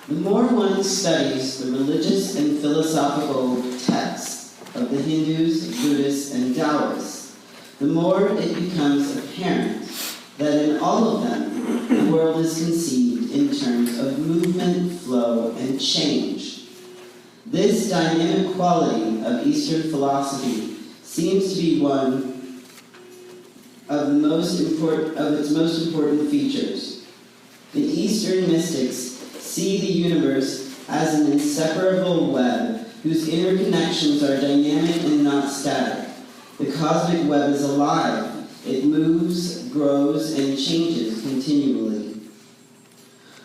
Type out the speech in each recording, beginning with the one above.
The more one studies the religious and philosophical texts of the Hindus, Buddhists, and Taoists, the more it becomes apparent that in all of them, the world is conceived in terms of movement, flow, and change. This dynamic quality of Eastern philosophy seems to be one of its most important features. The Eastern mystics see the universe as an inseparable web whose interconnections are dynamic and not static. The cosmic web is alive. It moves, grows, and changes continually.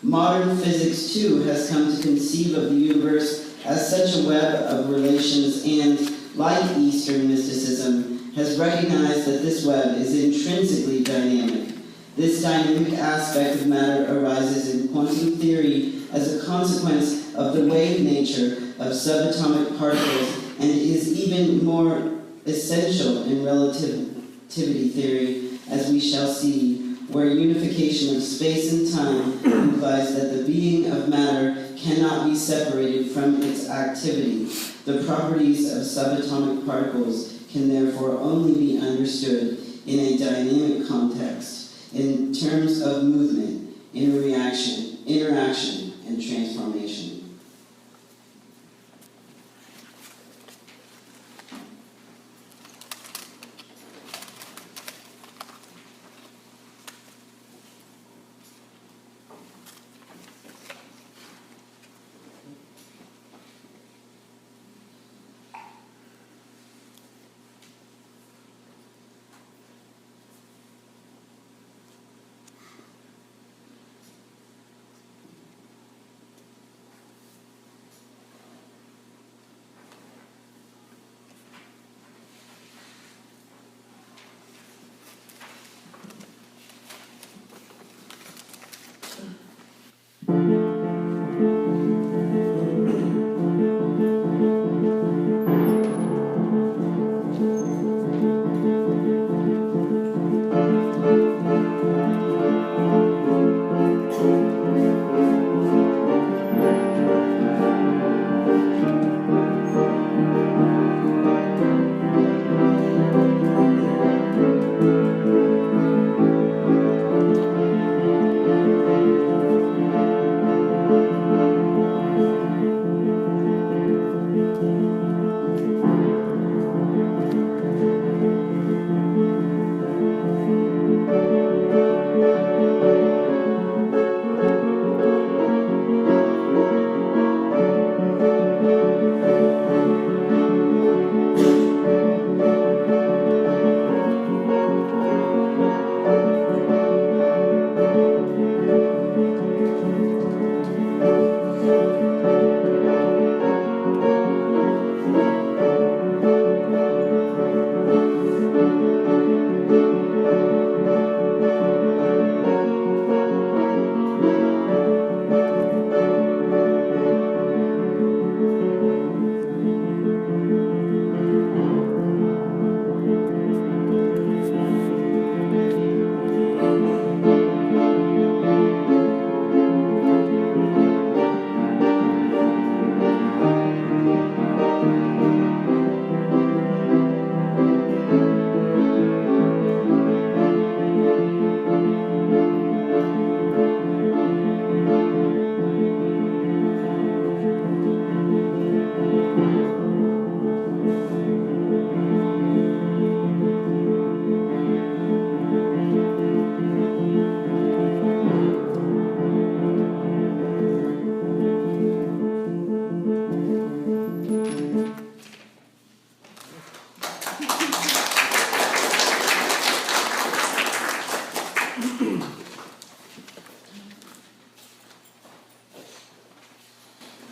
Modern physics, too, has come to conceive of the universe as such a web of relations and, like Eastern mysticism, has recognized that this web is intrinsically dynamic. This dynamic aspect of matter arises in quantum theory as a consequence of the wave nature of subatomic particles and is even more essential in relativity theory, as we shall see, where unification of space and time implies that the being of matter cannot be separated from its activity. The properties of subatomic particles can therefore only be understood in a dynamic context, in terms of movement, interaction, and transformation.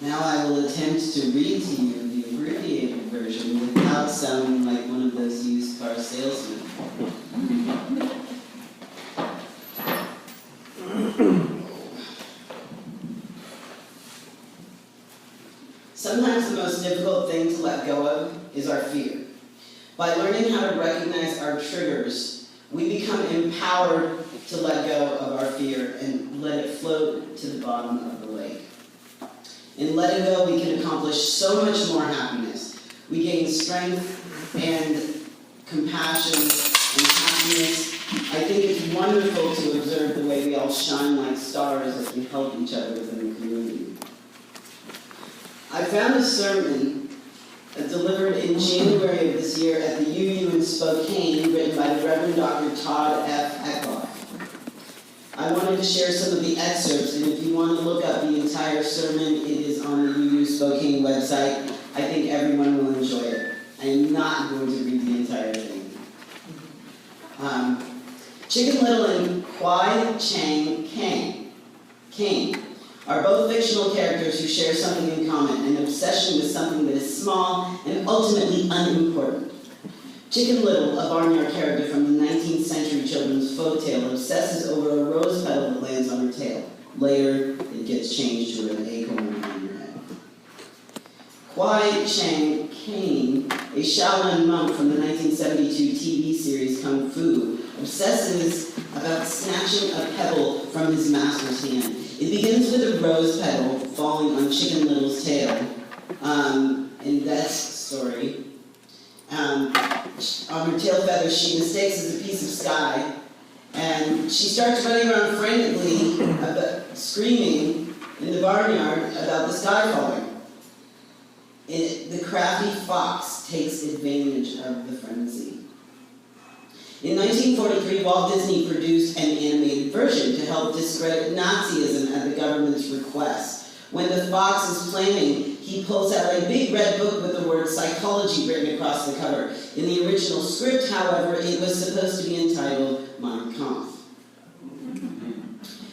Now I will attempt to read to you the abbreviated version without sounding like one of those used car salesmen. Sometimes the most difficult thing to let go of is our fear. By learning how to recognize our triggers, we become empowered to let go of our fear and let it float to the bottom of the lake. In letting go, we can accomplish so much more happiness. We gain strength and compassion and happiness. I think it's wonderful to observe the way we all shine like stars as we help each other within the community. I found a sermon delivered in January of this year at the UU in Spokane, written by the Reverend Dr. Todd F. Eckloff. I wanted to share some of the excerpts, and if you want to look up the entire sermon, it is on the UU Spokane website. I think everyone will enjoy it. I am not going to read the entire thing. Chicken Little and Kwai Chang Caine are both fictional characters who share something in common, an obsession with something that is small and ultimately unimportant. Chicken Little, a barnyard character from the 19th century children's folk tale, obsesses over a rose petal that lands on her tail. Later, it gets changed to an acorn on her head. Kwai Chang Caine, a Shaolin monk from the 1972 TV series Kung Fu, obsesses about snatching a pebble from his master's hand. It begins with a rose petal falling on Chicken Little's tail. In that story, on her tail feathers, she mistakes as a piece of sky, and she starts running around frantically, screaming in the barnyard about the sky falling. The crafty fox takes advantage of the frenzy. In 1943, Walt Disney produced an animated version to help discredit Nazism at the government's request. When the fox is planning, he pulls out a big red book with the word psychology written across the cover. In the original script, however, it was supposed to be entitled Mein Kampf.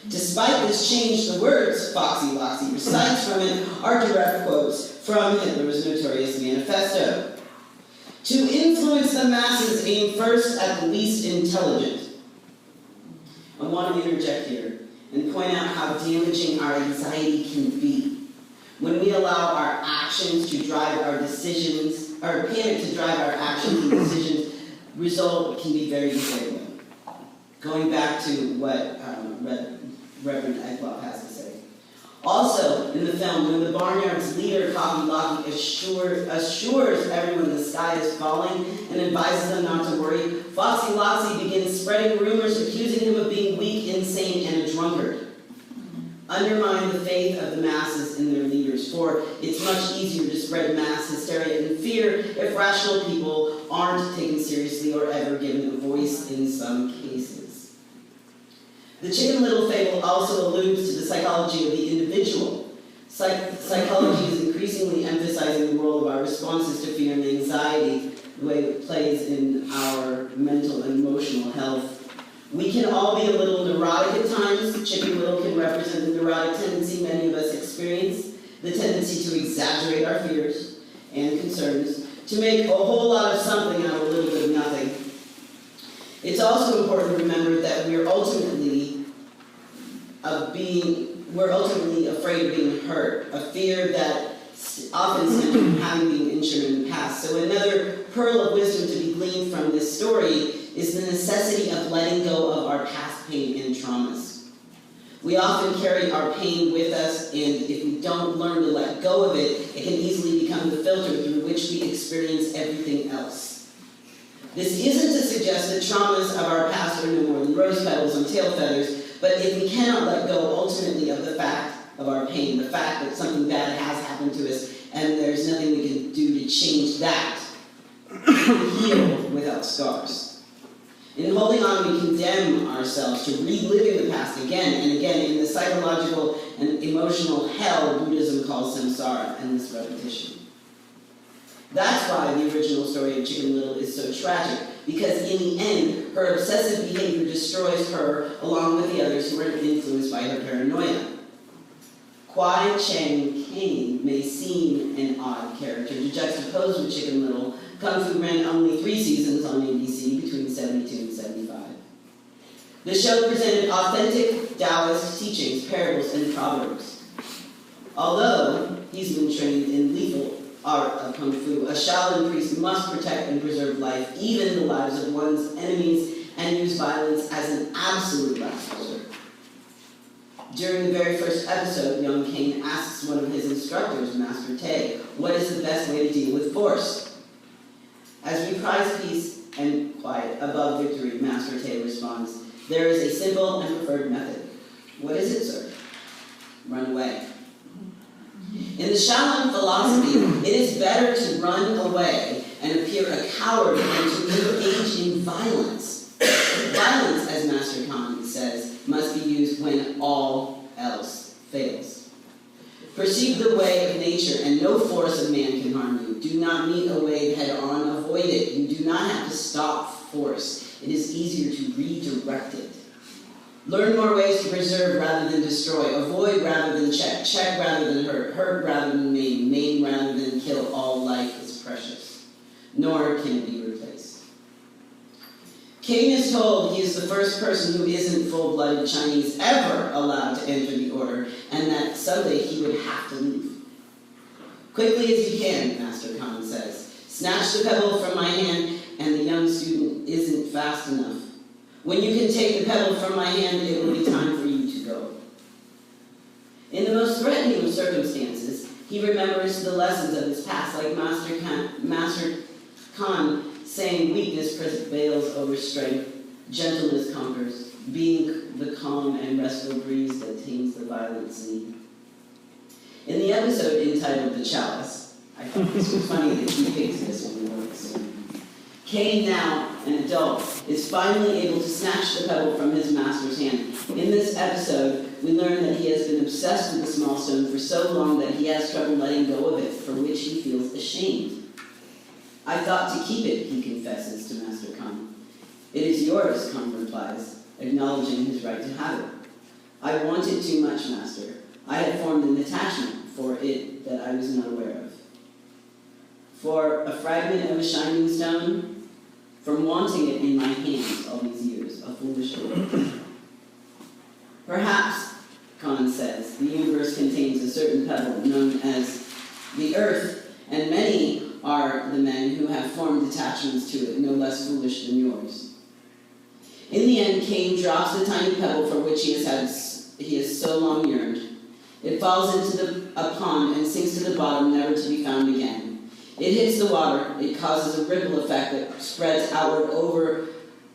Despite this change, the words Foxy Loxy recites from it are direct quotes from Hitler's notorious manifesto. To influence the masses, aim first at the least intelligent. I want to interject here and point out how damaging our anxiety can be. When we allow our actions to drive our decisions, or panic to drive our actions and decisions, result can be very disabling. Going back to what Reverend Eckloff has to say. Also, in the film, when the barnyard's leader, Coffee Locky, assures everyone the sky is falling and advises them not to worry, Foxy Loxy begins spreading rumors accusing him of being weak, insane, and a drunkard. Undermine the faith of the masses in their leaders, for it's much easier to spread mass hysteria and fear if rational people aren't taken seriously or ever given a voice in some cases. The Chicken Little fable also alludes to the psychology of the individual. Psychology is increasingly emphasizing the role of our responses to fear and anxiety, the way it plays in our mental and emotional health. We can all be a little neurotic at times. Chicken Little can represent the neurotic tendency many of us experience, the tendency to exaggerate our fears and concerns, to make a whole lot of something out of a little bit of nothing. It's also important to remember that we're ultimately afraid of being hurt, a fear that often stems from having been injured in the past. So another pearl of wisdom to be gleaned from this story is the necessity of letting go of our past pain and traumas. We often carry our pain with us, and if we don't learn to let go of it, it can easily become the filter through which we experience everything else. This isn't to suggest that traumas of our past are no more than rose petals and tail feathers, but if we cannot let go ultimately of the fact of our pain, the fact that something bad has happened to us, and there's nothing we can do to change that, we can heal without scars. In holding on, we condemn ourselves to reliving the past again and again in the psychological and emotional hell Buddhism calls samsara, endless repetition. That's why the original story of Chicken Little is so tragic, because in the end, her obsessive behavior destroys her along with the others who are influenced by her paranoia. Kwai Chang Caine may seem an odd character to juxtapose with Chicken Little. Kung Fu ran only 3 seasons on ABC between 72 and 75. The show presented authentic Taoist teachings, parables, and proverbs. Although he's been trained in lethal art of Kung Fu, a Shaolin priest must protect and preserve life, even the lives of one's enemies, and use violence as an absolute last resort. During the very first episode, young Caine asks one of his instructors, Master Tay, what is the best way to deal with force? As we prize peace and quiet above victory, Master Tay responds, there is a simple and preferred method. What is it, sir? Run away. In the Shaolin philosophy, it is better to run away and appear a coward than to engage in violence. Violence, as Master Khan says, must be used when all else fails. Perceive the way of nature, and no force of man can harm you. Do not meet a wave head-on, avoid it. You do not have to stop force. It is easier to redirect it. Learn more ways to preserve rather than destroy, avoid rather than check rather than hurt rather than maim rather than kill. All life is precious, nor can it be replaced. King is told he is the first person who isn't full-blooded Chinese ever allowed to enter the order, and that someday he would have to leave. Quickly as you can, Master Khan says. Snatch the pebble from my hand, and the young student isn't fast enough. When you can take the pebble from my hand, it will be time for you to go. In the most threatening of circumstances, he remembers the lessons of his past, like Master Khan saying weakness prevails over strength, gentleness conquers, being the calm and restful breeze that tames the violent sea. In the episode entitled The Chalice, I thought this was funny that he picked this one. Cain, now an adult, is finally able to snatch the pebble from his master's hand. In this episode, we learn that he has been obsessed with the small stone for so long that he has trouble letting go of it, for which he feels ashamed. I thought to keep it, he confesses to Master Khan. It is yours, Khan replies, acknowledging his right to have it. I want it too much, Master. I had formed an attachment for it that I was not aware of. For a fragment of a shining stone, from wanting it in my hands all these years, a foolish word. Perhaps, Khan says, the universe contains a certain pebble known as the earth, and many are the men who have formed attachments to it, no less foolish than yours. In the end, Cain drops the tiny pebble for which he has so long yearned. It falls into a pond and sinks to the bottom, never to be found again. It hits the water, it causes a ripple effect that spreads outward over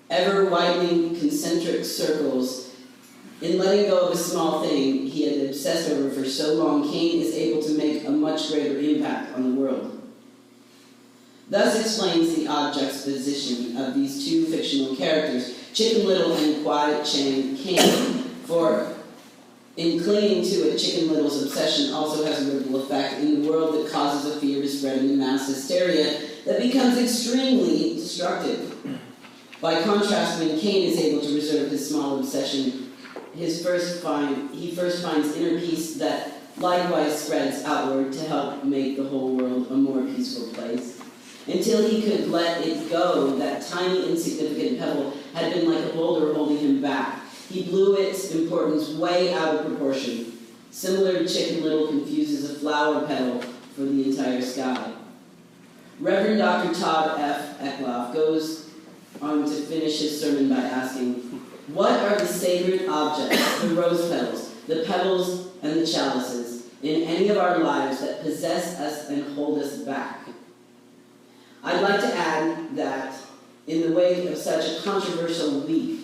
ever-widening concentric circles. In letting go of a small thing he had obsessed over for so long, Cain is able to make a much greater impact on the world. Thus explains the odd juxtaposition of these two fictional characters, Chicken Little and Kwai Chang Caine, for in clinging to it, Chicken Little's obsession also has a ripple effect in the world that causes a fear to spread into mass hysteria that becomes extremely destructive. By contrast, when Cain is able to reserve his small obsession, he first finds inner peace that likewise spreads outward to help make the whole world a more peaceful place. Until he could let it go, that tiny, insignificant pebble had been like a boulder holding him back. He blew its importance way out of proportion. Similar to Chicken Little confuses a flower petal for the entire sky. Reverend Dr. Todd F. Eckloff goes on to finish his sermon by asking, what are the sacred objects, the rose petals, the pebbles, and the chalices, in any of our lives that possess us and hold us back? I'd like to add that in the wake of such a controversial week,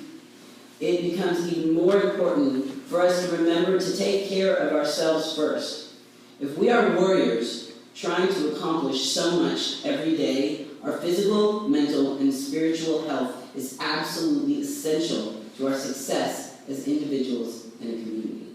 it becomes even more important for us to remember to take care of ourselves first. If we are warriors trying to accomplish so much every day, our physical, mental, and spiritual health is absolutely essential to our success as individuals and a community.